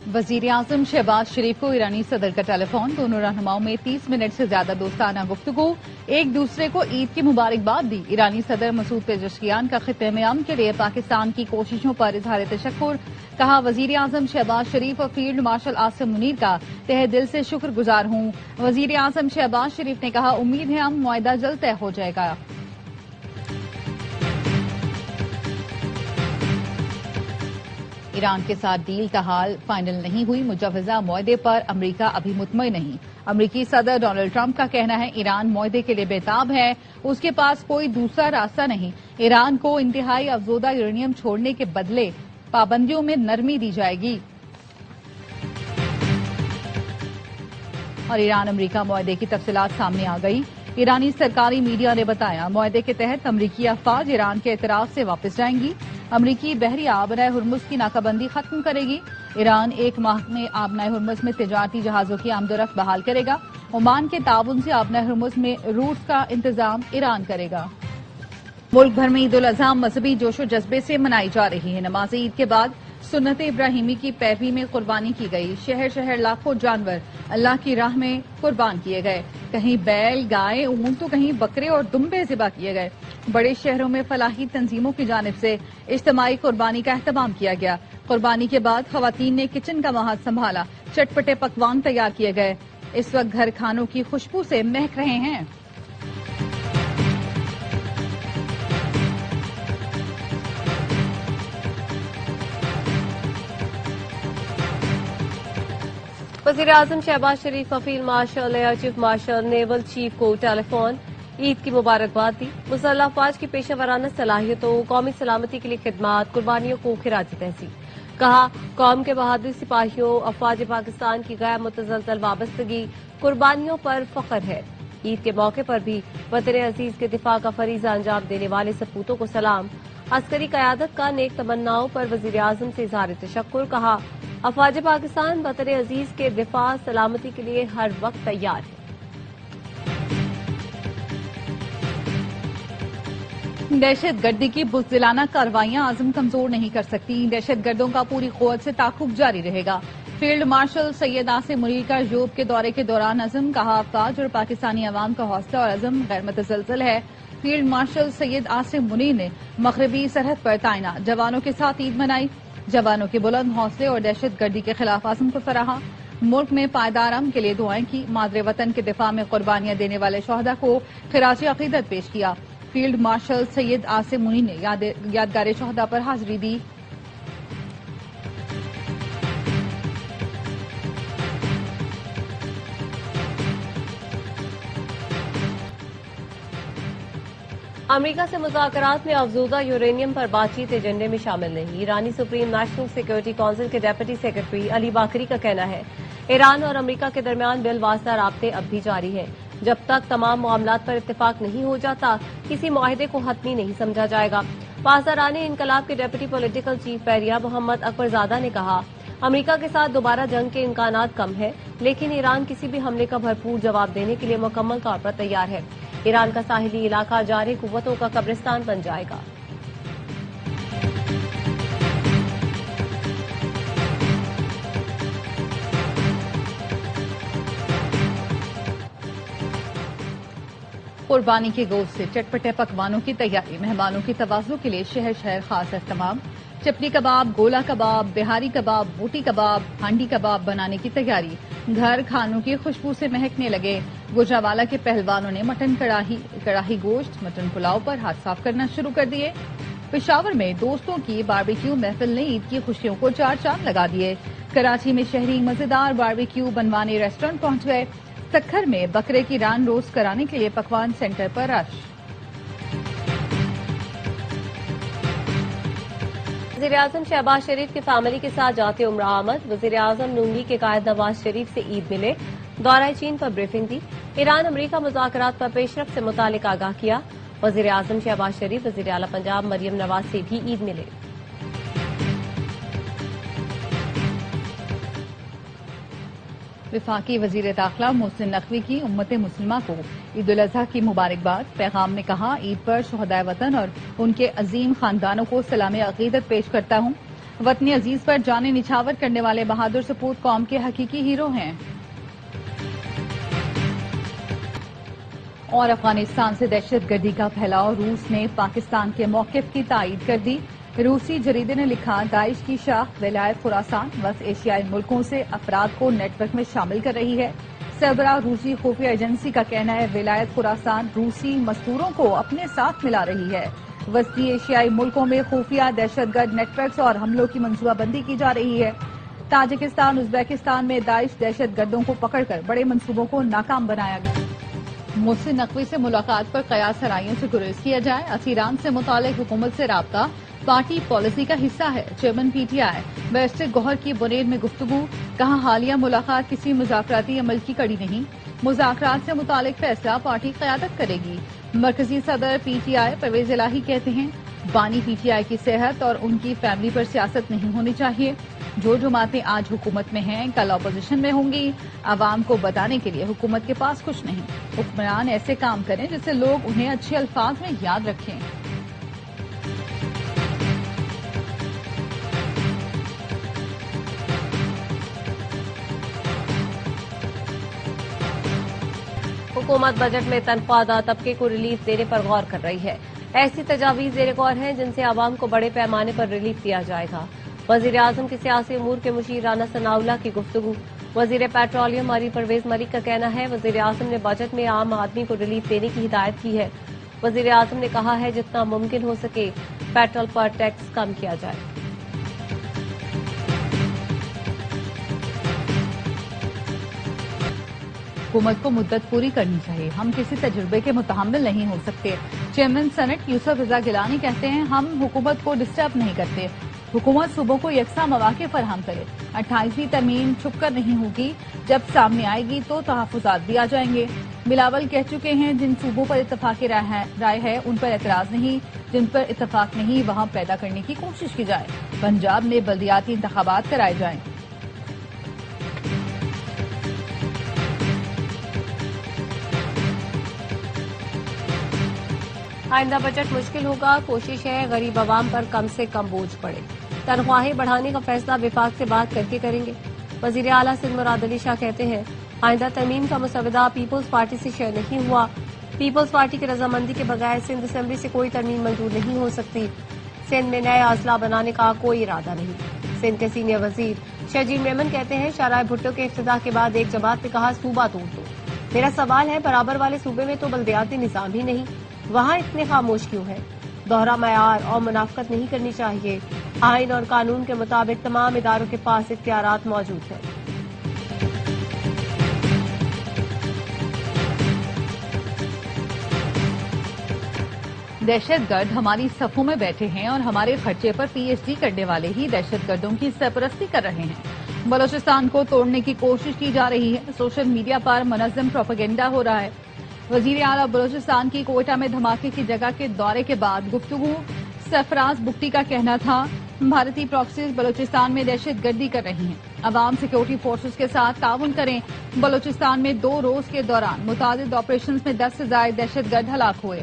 वजीर आजम शहबाज शरीफ को ईरानी सदर का टेलीफोन। दोनों रहनुमाओं में 30 मिनट से ज्यादा दोस्ताना गुफ्तगू। एक दूसरे को ईद की मुबारकबाद दी। ईरानी सदर मसूद पेज़ेश्कियान का खित्ते में अमन के लिए पाकिस्तान की कोशिशों पर इजहार तशक्कुर। कहा, वजीर आजम शहबाज शरीफ और फील्ड मार्शल आसिम मुनीर का तहे दिल से शुक्रगुजार हूं। वजीर आजम शहबाज शरीफ ने कहा, उम्मीद है हम मुआहदा जल्द तय हो जाएगा। ईरान के साथ डील का हाल फाइनल नहीं हुई। मुजवजा मुआहदे पर अमरीका अभी मुतमईन नहीं। अमरीकी सदर डोनाल्ड ट्रंप का कहना है, ईरान मुआहदे के लिए बेताब है, उसके पास कोई दूसरा रास्ता नहीं। ईरान को इंतहाई अफजोदा यूरेनियम छोड़ने के बदले पाबंदियों में नरमी दी जाएगी। और ईरान अमरीका मुआहदे की तफसीलात सामने आ गई। ईरानी सरकारी मीडिया ने बताया, मुआहदे के तहत अमरीकी अफवाज ईरान के एतराफ से वापस जाएंगी। अमरीकी बहरिया आबनाए हुर्मुज की नाकाबंदी खत्म करेगी। ईरान एक माह में आबनाए हुर्मुज में तिजारती जहाजों की आमदोरफ्त बहाल करेगा। ओमान के ताउन से आबनाए हुर्मुज में रूट का इंतजाम ईरान करेगा। मुल्क भर में ईद उल अजहा मजहबी जोशो जज्बे से मनाई जा रही है। नमाज ईद के बाद सुन्नत इब्राहिमी की पैरवी में कुर्बानी की गई। शहर शहर लाखों जानवर अल्लाह की राह में कुर्बान किए गए। कहीं बैल, गाय, ऊंट तो कहीं बकरे और दुम्बे ज़िबा किए गए। बड़े शहरों में फलाही तंजीमों की जानिब से इज्तिमाई कुर्बानी का एहतमाम किया गया। कुर्बानी के बाद खवातीन ने किचन का महाज संभाला। चटपटे पकवान तैयार किए गए। इस वक्त घर खानों की खुशबू से महक रहे हैं। वज़ीर आज़म शहबाज शरीफ का field marshal air chief marshal naval chief को टेलीफोन। ईद की मुबारकबाद दी। मुसल्लह अफवाज की पेशेवराना सलाहियतों, कौमी सलामती के लिए खिदमात, कुर्बानियों को खिराज तहसीन। कहा, कौम के बहादुर सिपाहियों, अफवाज पाकिस्तान की गैर मुतज़लज़ल वाबस्तगी, कुर्बानियों पर फख्र है। ईद के मौके पर भी वतन अजीज के दिफा का फरीजा अंजाम देने वाले सपूतों को सलाम। अस्करी क़यादत का नेक तमन्नाओं पर वज़ीर आज़म से इज़हार तशक्कुर। कहा, अफवाज पाकिस्तान वतन अजीज के दिफा सलामती के लिए हर वक्त तैयार है। दहशत गर्दी की बुज़दिलाना कार्रवाइयां आज़म कमजोर नहीं कर सकती। दहशत गर्दों का पूरी क़ुव्वत से ताक़ुब जारी रहेगा। फील्ड मार्शल सैयद आसिम मुनीर का यूरोप के दौरे के दौरान अज़म। कहा, अफवाज और पाकिस्तानी अवाम का हौसला और अज़म गैर मुतज़लज़ल है। फील्ड मार्शल सैयद आसिम मुनीर ने मग़रिबी सरहद पर तैनात जवानों के साथ ईद मनाई। जवानों के बुलंद हौसले और दहशत गर्दी के खिलाफ आज़म को सराहा। मुल्क में पायदार अमन के लिए दुआएं की। मादरे वतन के दिफा में कुर्बानियां देने वाले शहदा को खिराज अकीदत पेश किया। फील्ड मार्शल सैयद आसिम मुनीर ने यादगार शहदा पर हाजिरी दी। अमरीका से मुज़ाकरात में अफजूदा यूरेनियम पर बातचीत एजेंडे में शामिल नहीं। ईरानी सुप्रीम नेशनल सिक्योरिटी काउंसिल के डेप्यूटी सेक्रेटरी अली बाकरी का कहना है, ईरान और अमरीका के दरमियान बिलवास्ता राब्ते अब भी जारी है। जब तक तमाम मामलात पर इत्तेफाक नहीं हो जाता, किसी मुआहदे को हतमी नहीं समझा जाएगा। पासदाराने इनकलाब के डेप्यूटी पॉलिटिकल चीफ बहरिया मोहम्मद अकबरजादा ने कहा, अमरीका के साथ दोबारा जंग के इम्कानात कम है, लेकिन ईरान किसी भी हमले का भरपूर जवाब देने के लिए मुकम्मल तौर पर तैयार है। ईरान का साहिली इलाका जारी कुव्वतों का कब्रिस्तान बन जाएगा। कुर्बानी के गोश्त से चटपटे पकवानों की तैयारी। मेहमानों की तवाज़ुन के लिए शहर शहर खास एहतमाम। चपली कबाब, गोला कबाब, बिहारी कबाब, बोटी कबाब, हांडी कबाब बनाने की तैयारी। घर खानों की खुशबू से महकने लगे। गुजरावाला के पहलवानों ने मटन कड़ाही गोश्त, मटन पुलाव पर हाथ साफ करना शुरू कर दिए। पेशावर में दोस्तों की बारबेक्यू महफिल ने ईद की खुशियों को चार चांद लगा दिए। कराची में शहरी मजेदार बारबेक्यू बनवाने रेस्टोरेंट पहुंच गए। सक्खर में बकरे की रान रोस्ट कराने के लिए पकवान सेंटर पर रश। वज़ीर आज़म शहबाज शरीफ की फैमिली के साथ जाते उम्र आमद। वज़ीर आज़म नूंगी के कायद नवाज शरीफ से ईद मिले। दौरा चीन पर ब्रीफिंग दी। ईरान अमरीका मुज़ाकरात पर पेशरफ से मुतालिक आगाह किया। वज़ीर आज़म शहबाज शरीफ वज़ीर आला पंजाब मरियम नवाज से भी ईद मिले। वफाकी वजीर दाखिला मोहसिन नकवी की उम्मत मुस्लिमा को ईद उल अजहा की मुबारकबाद। पैगाम में कहा, ईद पर शुहदाए वतन और उनके अजीम खानदानों को सलाम अकीदत पेश करता हूँ। वतनी अजीज पर जाने निछावर करने वाले बहादुर सपूत कौम के हकीकी हीरो हैं। और अफगानिस्तान से दहशतगर्दी का फैलाव, रूस ने पाकिस्तान के मौक़िफ़ की तायीद कर दी। रूसी जरीदे ने लिखा, दाइश की शाख विलायत खुरासान वस्त एशियाई मुल्कों से अफराद को नेटवर्क में शामिल कर रही है। सरबराह रूसी खुफिया एजेंसी का कहना है, विलायत खुरासान रूसी मस्तूरों को अपने साथ मिला रही है। वस्ती एशियाई मुल्कों में खुफिया दहशतगर्द नेटवर्क्स और हमलों की मंसूबाबंदी की जा रही है। ताजिकिस्तान, उज्बेकिस्तान में दाइश दहशतगर्दों को पकड़कर बड़े मंसूबों को नाकाम बनाया गया। मुझसे नकवी से मुलाकात पर कयास सराइयों से गुरेज किया जाए। असीरान से मुतालिक हुकूमत से राब्ता पार्टी पॉलिसी का हिस्सा है। चेयरमैन पीटीआई बैरिस्टर गौहर की बुनेद में गुफ्तगू, कहा हालिया मुलाकात किसी मुज़ाकराती अमल की कड़ी नहीं, मुज़ाकरात से मुतालिक फैसला पार्टी क़यादत करेगी। मरकजी सदर पीटीआई परवेज इलाही कहते हैं, बानी पीटीआई की सेहत और उनकी फैमिली पर सियासत नहीं होनी चाहिए। जो जमातें आज हुकूमत में हैं कल अपोजिशन में होंगी। आवाम को बताने के लिए हुकूमत के पास कुछ नहीं। हुक्मरान ऐसे काम करें जिससे लोग उन्हें अच्छे अल्फाज में याद रखें। हुकूमत बजट में तनख्वाहदार तबके को रिलीफ देने पर गौर कर रही है। ऐसी तजावीज ज़ेर गौर हैं जिनसे आवाम को बड़े पैमाने पर रिलीफ दिया जाएगा। वजीर आजम के सियासी अमूर के मुशीर राना सनाउल्लाह की गुफ्तगू। वजीर पेट्रोलियम आरिफ परवेज मलिक का कहना है, वजीर आजम ने बजट में आम आदमी को रिलीफ देने की हिदायत की है। वजीर आजम ने कहा है, जितना मुमकिन हो सके पेट्रोल पर टैक्स कम किया जाए। हुकूमत को मुद्दत पूरी करनी चाहिए। हम किसी तजुर्बे के मुतहम्मिल नहीं हो सकते। चेयरमैन सेनेट यूसुफ रजा गिलानी कहते हैं, हम हुकूमत को डिस्टर्ब नहीं करते। हुकूमत सूबों को यकसा मौके फराहम करे। 28वीं तरमीम छुपकर नहीं होगी, जब सामने आएगी तो तहफ़्फ़ुज़ात भी आ जाएंगे। बिलावल कह चुके हैं, जिन सूबों पर इत्तफाक़ी राय है उन पर एतराज़ नहीं, जिन पर इत्तफाक नहीं वहां पैदा करने की कोशिश की जाए। पंजाब में बल्दियाती इंतखाबात कराए जाएं। आइंदा बजट मुश्किल होगा, कोशिश है गरीब आवाम पर कम से कम बोझ पड़े। तनख्वाहें बढ़ाने का फैसला विफाक से बात करके करेंगे। वजीर आला सिंध मुराद अली शाह कहते हैं, आइंदा तरमीम का मुसवदा पीपल्स पार्टी से शेयर नहीं हुआ। पीपल्स पार्टी की रजामंदी के बगैर सिंध असेंबली से कोई तरमीम मंजूर नहीं हो सकती। सिंध में नए अजला बनाने का कोई इरादा नहीं। सिंध के सीनियर वजीर शहजीर मेमन कहते हैं, शाहराह भुट्टो के इफ्तिताह के बाद एक जमात ने कहा, सूबा तोड़ दो। मेरा सवाल है, बराबर वाले सूबे में तो बल्दियाती निज़ाम ही नहीं, वहाँ इतने खामोश क्यों है? दोहरा मयार और मुनाफकत नहीं करनी चाहिए। आइन और कानून के मुताबिक तमाम इदारों के पास इख्तियारात मौजूद हैं। दहशतगर्द हमारी सफों में बैठे हैं और हमारे खर्चे पर पीएचडी करने वाले ही दहशतगर्दों की सरपरस्ती कर रहे हैं। बलोचिस्तान को तोड़ने की कोशिश की जा रही है। सोशल मीडिया पर मुनज़्ज़म प्रोपेगेंडा हो रहा है। वजीर आला बलोचिस्तान की कोयटा में धमाके की जगह के दौरे के बाद गुफ्तगू। सरफराज बुख्ती का कहना था, भारतीय प्रॉक्सीज बलोचिस्तान में दहशतगर्दी कर रही हैं। अवाम सिक्योरिटी फोर्सेस के साथ ताउन करें। बलोचिस्तान में 2 रोज के दौरान मुतादिद ऑपरेशन में 10 से ज्यादा दहशतगर्द हलाक हुए।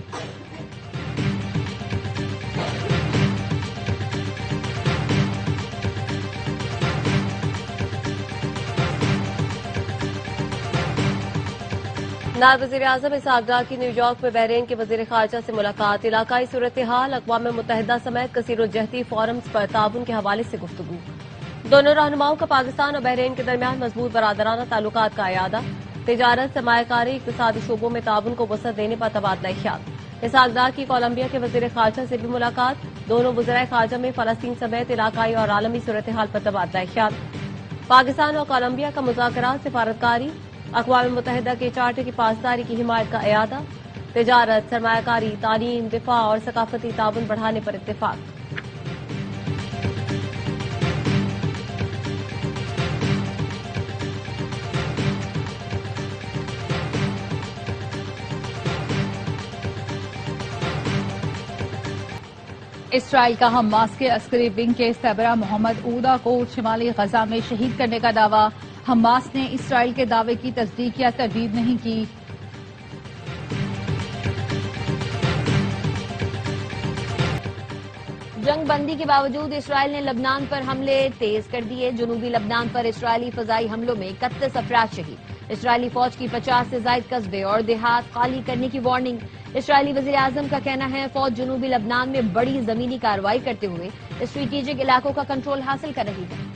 नायब वज़ीर आज़म इसहाक डार की न्यूयॉर्क में बहरीन के वज़ीर ख़ारजा से मुलाकात। इलाकाई सूरत हाल, अक़वाम मुत्तहिदा समेत कसीरुज्जहती फोरम्स पर ताउन के हवाले से गुफ्तगू। दोनों रहनुमाओं का पाकिस्तान और बहरीन के दरमियान मजबूत बरादराना ताल्लुकात का इयादा। तिजारत, सरमायाकारी, इक़्तिसादी शोबों में ताउन को वसअत देने पर तबादला ख्याल। इसहाक डार की कोलंबिया के वज़ीर ख़ारजा से भी मुलाकात। दोनों वज़राए ख़ारजा में फ़लस्तीन समेत इलाकाई और आलमी सूरत हाल पर तबादला ख्याल। पाकिस्तान और कोलंबिया का मुज़ाकरात, सिफारतकारी, अक़वाम मुत्तहिदा के चार्टर की पासदारी की हिमायत का इयादा। तिजारत, सरमायाकारी, तालीम, दिफा और सकाफती ताउन बढ़ाने पर इत्तेफाक। इसराइल का हमास के अस्करी विंग के सरबराह मोहम्मद ऊदा को शिमाली गजा में शहीद करने का दावा। हमास ने इसराइल के दावे की तस्दीक या तरदीद नहीं की। جنگ بندی کے باوجود اسرائیل نے لبنان پر حملے تیز کر دیے. جنوبی لبنان پر اسرائیلی فضائی حملوں میں 31 افراد شہید. اسرائیلی فوج کی 50 سے زائد قصبے اور دیہات خالی کرنے کی وارننگ. اسرائیلی وزیر اعظم کا کہنا ہے فوج جنوبی لبنان میں بڑی زمینی کارروائی کرتے ہوئے اسٹریٹجک علاقوں کا کنٹرول حاصل کر رہی ہے.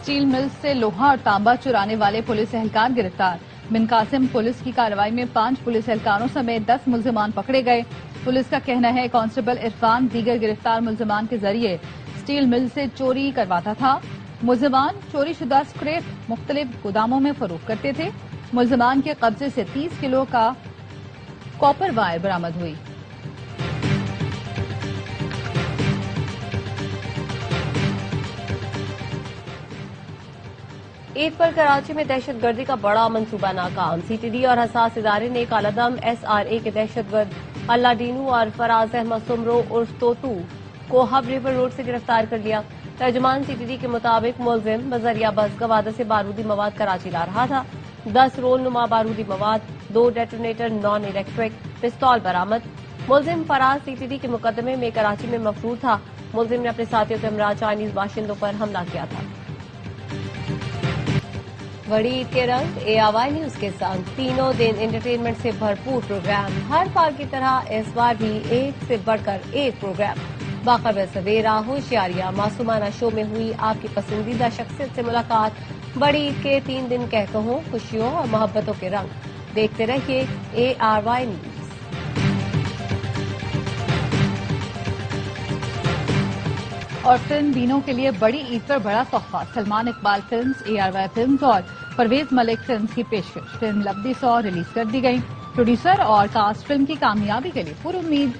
اسٹیل ملز سے لوہا اور تانبا چرانے والے پولیس اہلکار گرفتار. بن قاسم پولیس کی کارروائی میں 5 پولیس اہلکاروں سمیت 10 ملزمان پکڑے گئے. پولیس کا کہنا ہے کانسٹیبل عرفان دیگر گرفتار ملزمان کے ذریعے اسٹیل مل سے چوری کرواتا تھا. ملزمان چوری شدہ اسکریپ مختلف گوداموں میں فروخت کرتے تھے. ملزمان کے قبضے سے 30 کلو کا کاپر وائر برآمد ہوئی. عید پر کراچی میں دہشت گردی کا بڑا منصوبہ ناکام. سی ٹی ڈی اور حساس ادارے نے کالعدم ایس آر اے کے دہشت گرد اللہ ڈینو اور فراز احمد سمرو عرف توتو کو ہب ریور روڈ سے گرفتار کر لیا. ترجمان سی ٹی ڈی کے مطابق ملزم بذریعہ بس گوادہ سے بارودی مواد کراچی لا رہا تھا. 10 رول نما بارودی مواد، 2 ڈیٹونیٹر نان الیکٹرک، پستول برآمد. ملزم فراز سی ٹی ڈی کے مقدمے میں کراچی میں مفرور تھا. ملزم نے اپنے ساتھیوں کے ہمراہ چائنیز باشندوں پر حملہ کیا تھا. بڑی عید کے رنگ ARY نیوز کے ساتھ تینوں دن انٹرٹینمنٹ سے بھرپور پروگرام. ہر بار کی طرح اس بار بھی ایک سے بڑھ کر ایک پروگرام. باخبر سویرا ہوشیاریاں معصومانہ شو میں ہوئی آپ کی پسندیدہ شخصیت سے ملاقات. بڑی عید کے 3 دن کہکہوں، خوشیوں اور محبتوں کے رنگ. دیکھتے رہیے ARY نیوز. اور فلم بینوں کے لیے بڑی عید پر بڑا تحفہ. Salman Iqbal films, ARY films اور پرویز ملک فلمز کی پیشکش. فلم لبدی 100 ریلیز کر دی گئی. پروڈیوسر اور کاسٹ فلم کی کامیابی کے لیے پر امید.